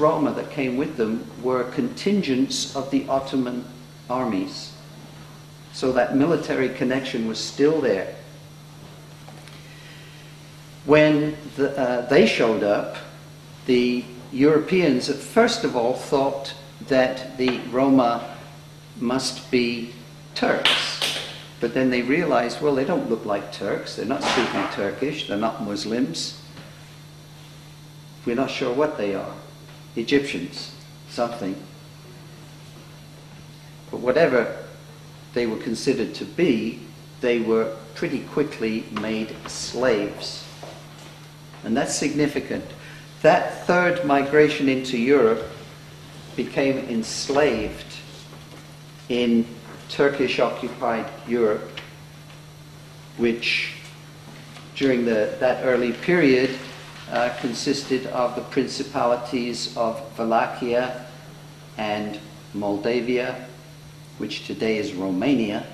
Roma that came with them were contingents of the Ottoman armies. So that military connection was still there. When they showed up, the Europeans first of all thought that the Roma must be Turks. But then they realized, well, they don't look like Turks. They're not speaking Turkish. They're not Muslims. We're not sure what they are. Egyptians, something. But whatever they were considered to be, they were pretty quickly made slaves. And that's significant. That third migration into Europe became enslaved in Turkish-occupied Europe, which during that early period consisted of the principalities of Wallachia and Moldavia, which today is Romania,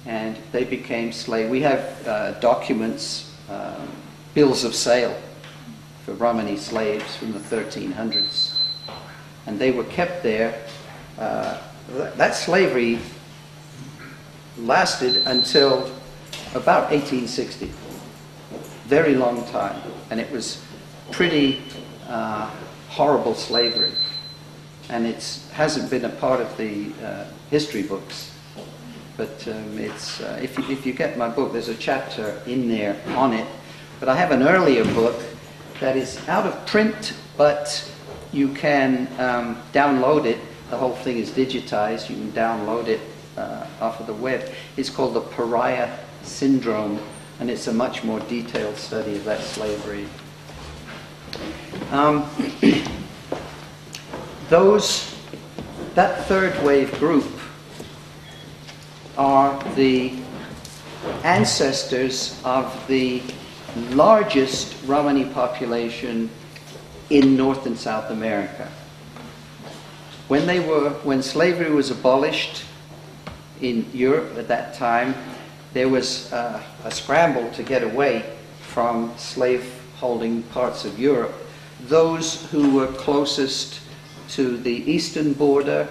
and they became slaves. We have documents, bills of sale for Romani slaves from the 1300s, and they were kept there. That slavery lasted until about 1860. Very long time, and it was pretty horrible slavery, and it hasn't been a part of the history books. But if you get my book, there's a chapter in there on it. But I have an earlier book that is out of print, but you can download it. The whole thing is digitized. You can download it off of the web. It's called The Pariah Syndrome, and it's a much more detailed study of that slavery. That third wave group are the ancestors of the largest Romani population in North and South America. When slavery was abolished in Europe at that time, there was a scramble to get away from slave-holding parts of Europe. Those who were closest to the eastern border,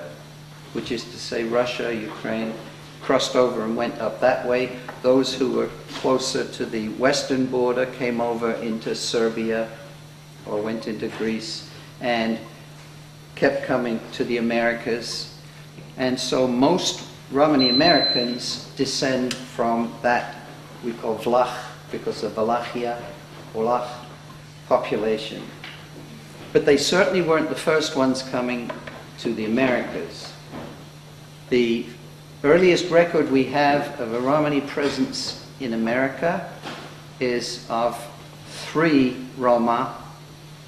which is to say Russia, Ukraine, crossed over and went up that way. Those who were closer to the western border came over into Serbia or went into Greece and kept coming to the Americas. And so most Romani Americans descend from that we call Vlach, because of Wallachia, Wallach population. But they certainly weren't the first ones coming to the Americas. The earliest record we have of a Romani presence in America is of 3 Roma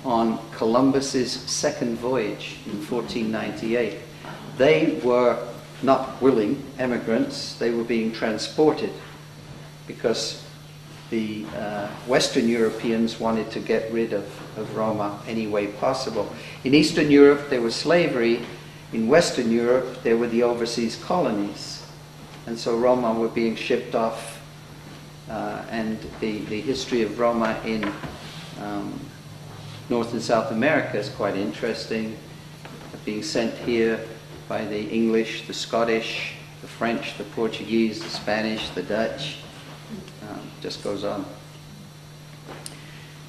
on Columbus's second voyage in 1498. They were not willing emigrants. They were being transported because the Western Europeans wanted to get rid of Roma any way possible. In Eastern Europe there was slavery. In Western Europe there were the overseas colonies. And so Roma were being shipped off. And the history of Roma in North and South America is quite interesting. Being sent here by the English, the Scottish, the French, the Portuguese, the Spanish, the Dutch. Just goes on.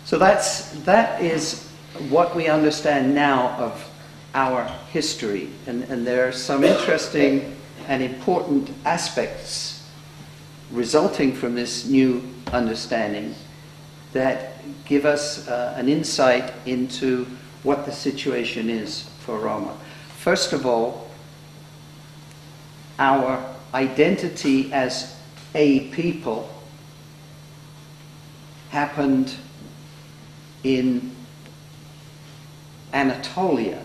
So that is what we understand now of our history. And there are some interesting and important aspects resulting from this new understanding that give us an insight into what the situation is for Roma. First of all, our identity as a people happened in Anatolia.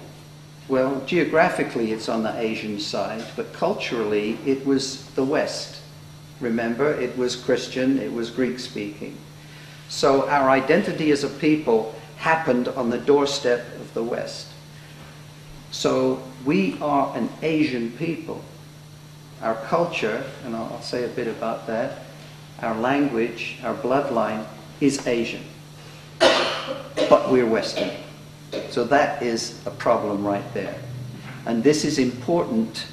Well, geographically it's on the Asian side, but culturally it was the West. Remember, it was Christian, it was Greek-speaking. So our identity as a people happened on the doorstep of the West. So we are an Asian people. Our culture, and I'll say a bit about that, our language, our bloodline is Asian. But we're Western. So that is a problem right there. And this is important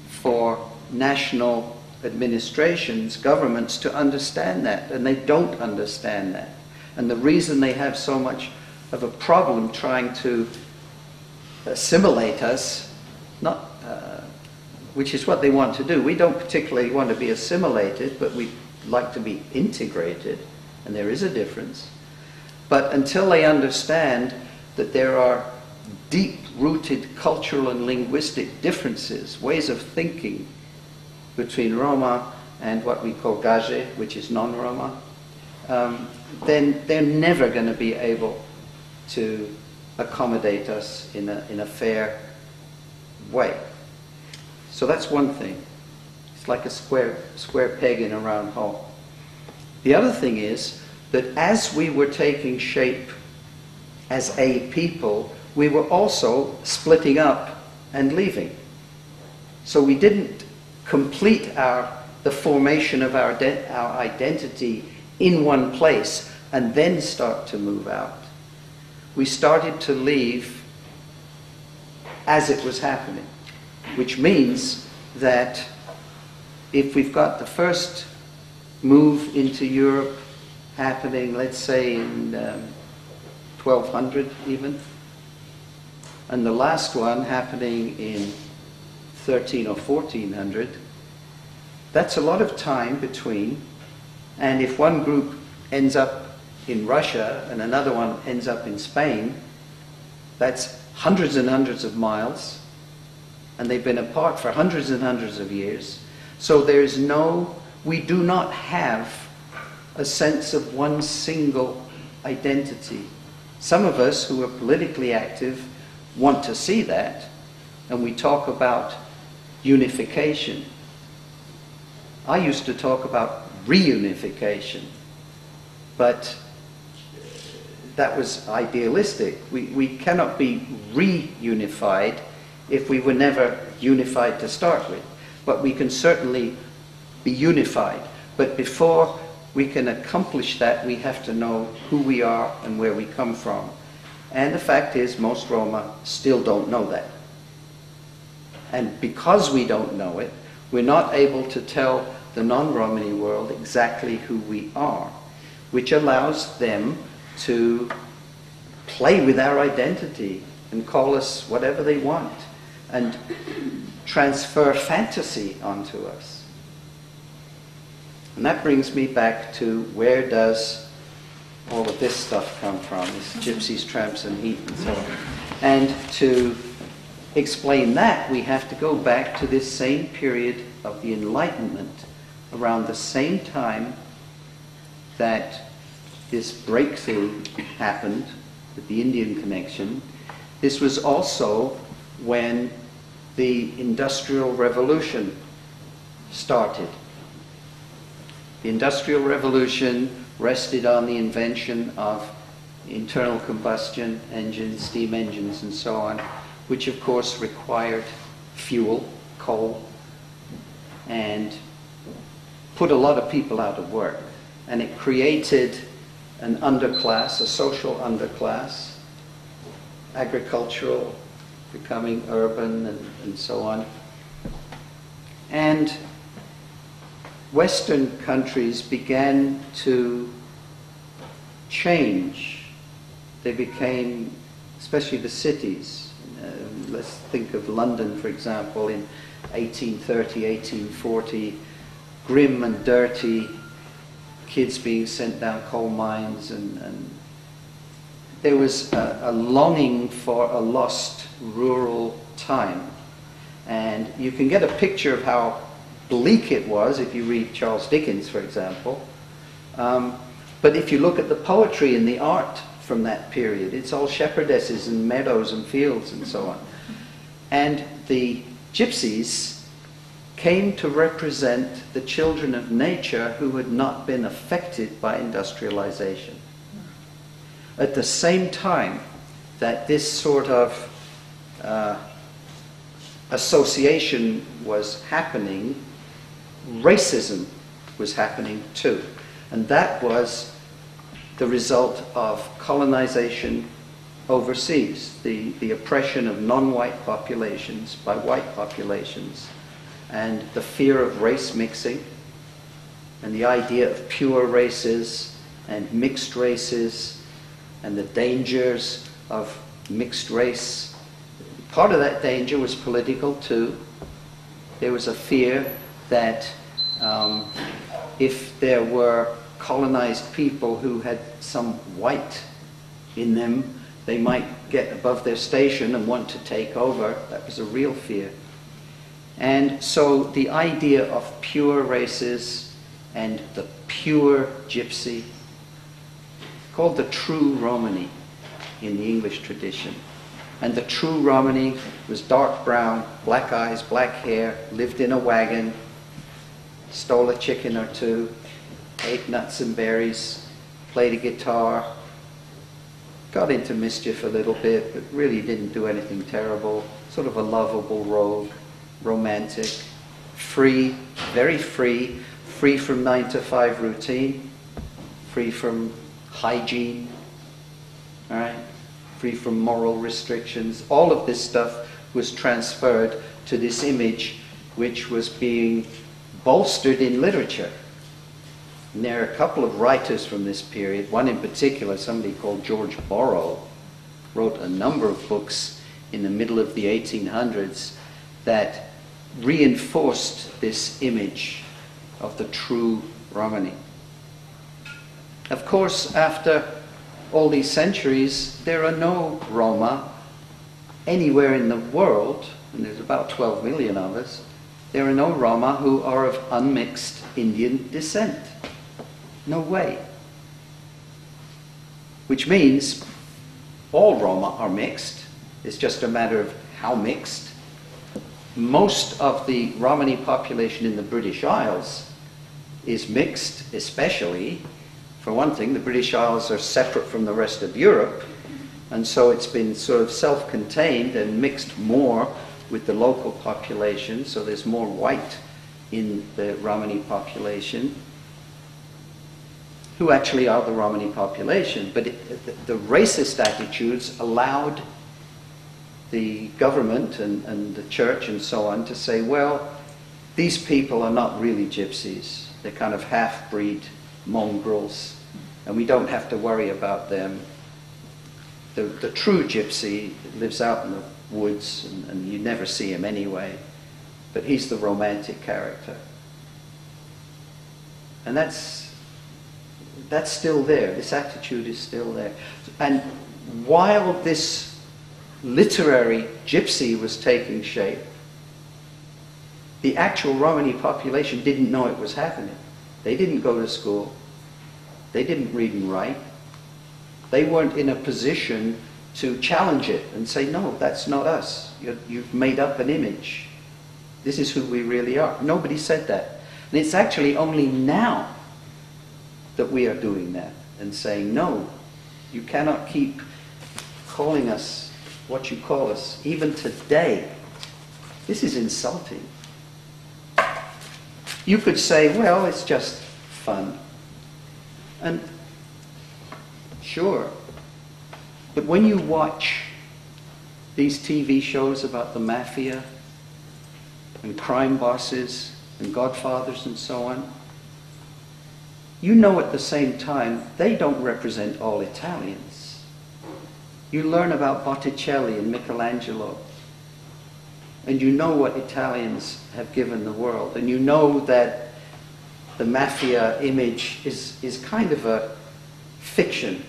for national administrations, governments to understand that, and they don't understand that. And the reason they have so much of a problem trying to assimilate us, which is what they want to do. We don't particularly want to be assimilated, but we like to be integrated, and there is a difference. But until they understand that there are deep-rooted cultural and linguistic differences, ways of thinking between Roma and what we call Gaje, which is non-Roma, then they're never going to be able to accommodate us in a fair way. So that's one thing. It's like a square peg in a round hole. The other thing is that as we were taking shape as a people, we were also splitting up and leaving. So we didn't complete the formation of our identity in one place and then start to move out. We started to leave as it was happening, which means that if we've got the first move into Europe happening, let's say in 1200 even, and the last one happening in 13 or 1400, that's a lot of time between, and if one group ends up in Russia and another one ends up in Spain, that's hundreds and hundreds of miles, and they've been apart for hundreds and hundreds of years. So we do not have a sense of one single identity. Some of us who are politically active want to see that, and we talk about unification. I used to talk about reunification, but that was idealistic. We cannot be reunified if we were never unified to start with. But we can certainly be unified. But before we can accomplish that, we have to know who we are and where we come from. And the fact is, most Roma still don't know that. And because we don't know it, we're not able to tell the non-Romani world exactly who we are, which allows them to play with our identity and call us whatever they want and transfer fantasy onto us. And that brings me back to where does all of this stuff come from, this gypsies, tramps, and heat, and so on. And to explain that, we have to go back to this same period of the Enlightenment, around the same time that this breakthrough happened with the Indian connection. This was also when the Industrial Revolution started. The Industrial Revolution rested on the invention of internal combustion engines, steam engines, and so on, which of course required fuel, coal, and put a lot of people out of work. And it created an underclass, a social underclass, agricultural, becoming urban, and so on. And Western countries began to change. They became, especially the cities, let's think of London, for example, in 1830, 1840, grim and dirty, kids being sent down coal mines, and there was a longing for a lost rural time. And you can get a picture of how bleak it was if you read Charles Dickens, for example. But if you look at the poetry and the art from that period, it's all shepherdesses and meadows and fields and so on. And the gypsies came to represent the children of nature who had not been affected by industrialization. At the same time that this sort of association was happening, racism was happening too. And that was the result of colonization overseas, the oppression of non-white populations by white populations, and the fear of race mixing, and the idea of pure races and mixed races, and the dangers of mixed race. Part of that danger was political too. There was a fear that if there were colonized people who had some white in them, they might get above their station and want to take over. That was a real fear. And so the idea of pure races and the pure gypsy, called the true Romani in the English tradition. And the true Romani was dark brown, black eyes, black hair, lived in a wagon, stole a chicken or two, ate nuts and berries, played a guitar, got into mischief a little bit, but really didn't do anything terrible. Sort of a lovable rogue, romantic, free, very free, free from 9 to 5 routine, free from hygiene, all right? Free from moral restrictions. All of this stuff was transferred to this image which was being bolstered in literature. And there are a couple of writers from this period, one in particular, somebody called George Borrow, wrote a number of books in the middle of the 1800s that reinforced this image of the true Romani. Of course, after all these centuries, there are no Roma anywhere in the world, and there's about 12 million of us, there are no Roma who are of unmixed Indian descent. No way. Which means all Roma are mixed. It's just a matter of how mixed. Most of the Romani population in the British Isles is mixed, especially, for one thing, the British Isles are separate from the rest of Europe, and so it's been sort of self-contained and mixed more with the local population, so there's more white in the Romani population, who actually are the Romani population. But the racist attitudes allowed the government and the church and so on to say, well, these people are not really gypsies. They're kind of half-breed mongrels, and we don't have to worry about them. The true gypsy lives out in the woods, and you never see him anyway, but he's the romantic character. And that's still there. This attitude is still there. And while this literary gypsy was taking shape, the actual Romani population didn't know it was happening. They didn't go to school. They didn't read and write. They weren't in a position to challenge it and say, no, that's not us. You've made up an image. This is who we really are. Nobody said that. And it's actually only now that we are doing that and saying, no, you cannot keep calling us what you call us, even today. This is insulting. You could say, well, it's just fun. And sure, but when you watch these TV shows about the mafia and crime bosses and godfathers and so on, you know at the same time they don't represent all Italians. You learn about Botticelli and Michelangelo, and you know what Italians have given the world, and you know that the mafia image is kind of a fiction.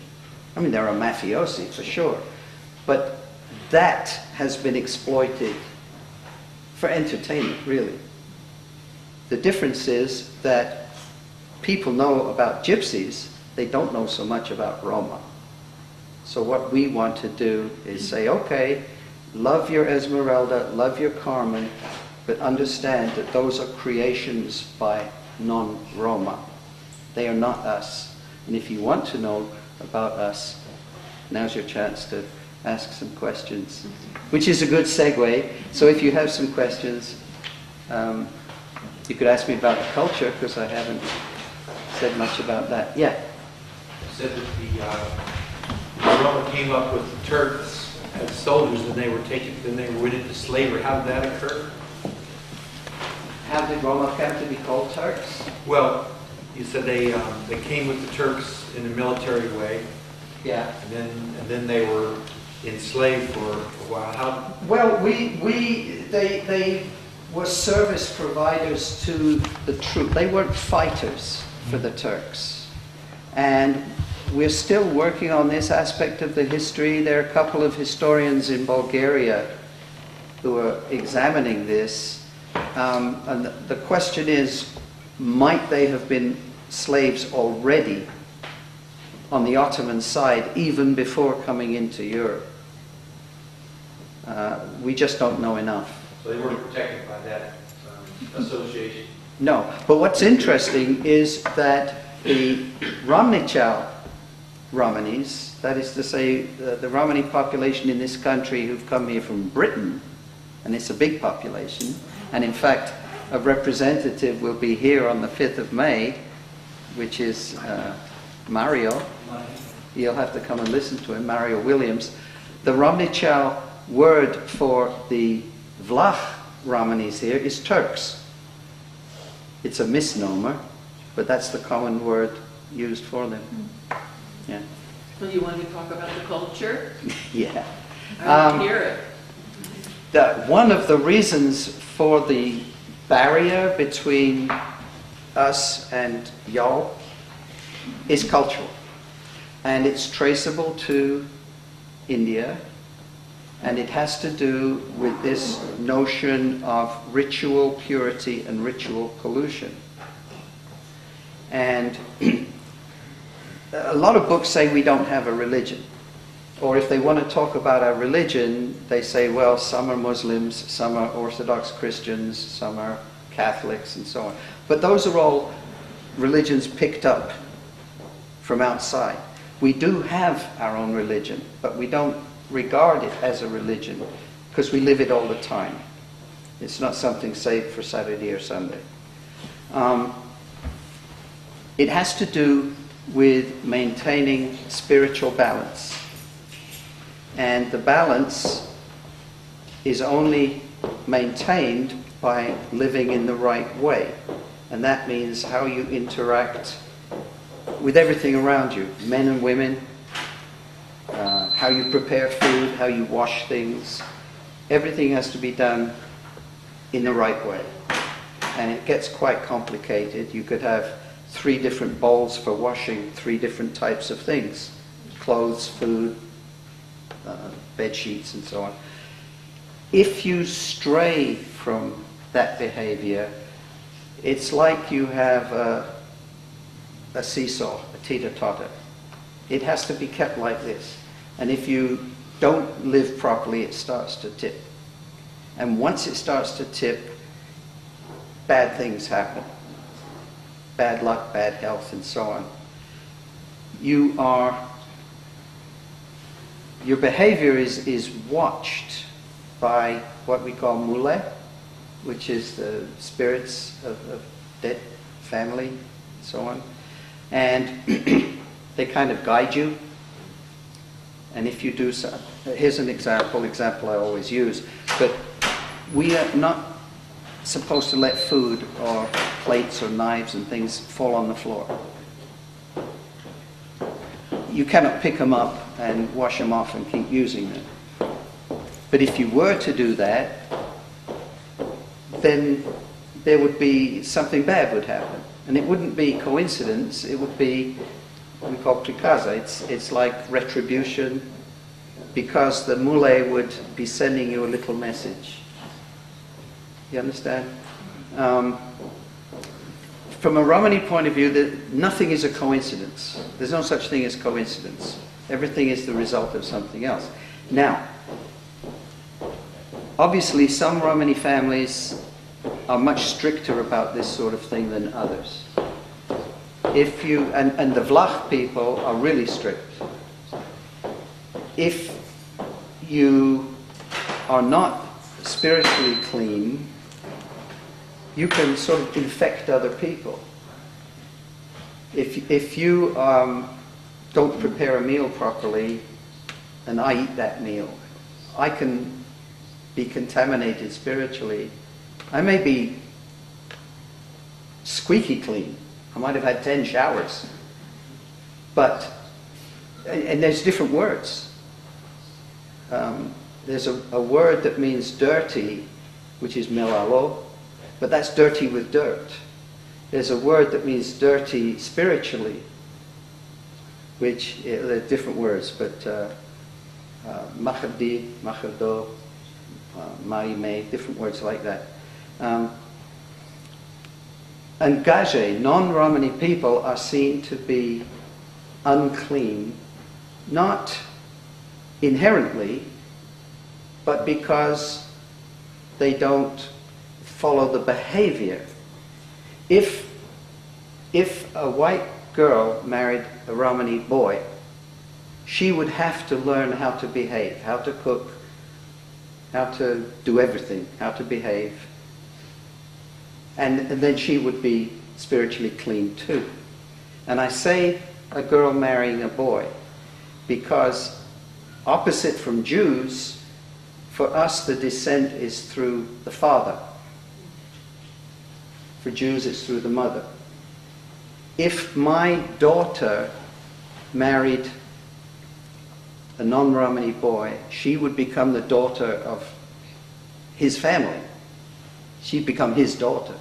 I mean, there are mafiosi for sure, but that has been exploited for entertainment, really. The difference is that people know about gypsies, they don't know so much about Roma. So what we want to do is say, okay, love your Esmeralda, love your Carmen, but understand that those are creations by non-Roma. They are not us. And if you want to know about us, now's your chance to ask some questions, which is a good segue. So if you have some questions, you could ask me about the culture, because I haven't said much about that. Yeah? You said that the Roma came up with the Turks as soldiers, and they were taken, then they went into slavery. How did that occur? How did Roma come to be called Turks? Well, you said they came with the Turks in a military way. Yeah. And then they were enslaved for a while. How? Well, they were service providers to the troop. They weren't fighters for the Turks. And we're still working on this aspect of the history. There are a couple of historians in Bulgaria who are examining this. And the question is, might they have been slaves already on the Ottoman side, even before coming into Europe? We just don't know enough. So they weren't protected by that association? No. But what's interesting is that the Romnichal Romanis, that is to say, the Romani population in this country who've come here from Britain, and it's a big population, and in fact, a representative will be here on the 5th of May, which is Mario. You'll have to come and listen to him, Mario Williams. The Romnichal word for the Vlach Romanis here is Turks. It's a misnomer, but that's the common word used for them. Yeah. Well, you want to talk about the culture? Yeah. I want to hear it. One of the reasons for the barrier between us and y'all is cultural. And it's traceable to India, and it has to do with this notion of ritual purity and ritual pollution. And a lot of books say we don't have a religion. Or if they want to talk about our religion, they say, well, some are Muslims, some are Orthodox Christians, some are Catholics, and so on. But those are all religions picked up from outside. We do have our own religion, but we don't regard it as a religion because we live it all the time. It's not something saved for Saturday or Sunday. It has to do with maintaining spiritual balance. And the balance is only maintained by living in the right way. And that means how you interact with everything around you, men and women, how you prepare food, how you wash things. Everything has to be done in the right way. And it gets quite complicated. You could have 3 different bowls for washing 3 different types of things: clothes, food, bed sheets, and so on. If you stray from that behavior, it's like you have a seesaw, a teeter-totter. It has to be kept like this. And if you don't live properly, it starts to tip. And once it starts to tip, bad things happen. Bad luck, bad health, and so on. Your behavior is watched by what we call mule, which is the spirits of dead family, and so on. And they kind of guide you. And if you do so, here's an example I always use, but we are not supposed to let food or plates or knives and things fall on the floor. You cannot pick them up and wash them off and keep using them. But if you were to do that, then there would be something bad would happen. And it wouldn't be coincidence, it would be what we call prikaza. It's like retribution, because the mule would be sending you a little message. You understand? From a Romani point of view, nothing is a coincidence. There's no such thing as coincidence. Everything is the result of something else. Now, obviously some Romani families are much stricter about this sort of thing than others. If you, and the Vlach people are really strict. If you are not spiritually clean, you can sort of infect other people. If you don't prepare a meal properly, and I eat that meal, I can be contaminated spiritually. I may be squeaky clean. I might have had 10 showers. But, and there's different words. There's a word that means dirty, which is melalo, but that's dirty with dirt. There's a word that means dirty spiritually, which, there are different words, but machadi, machado, maime, different words like that. And gaje, non-Romani people are seen to be unclean, not inherently, but because they don't follow the behavior. If a white girl married a Romani boy, she would have to learn how to behave, how to cook, how to do everything, how to behave. And then she would be spiritually clean too. And I say a girl marrying a boy because opposite from Jews, for us the descent is through the father. For Jews it's through the mother. If my daughter married a non-Romani boy, she would become the daughter of his family. She'd become his daughter.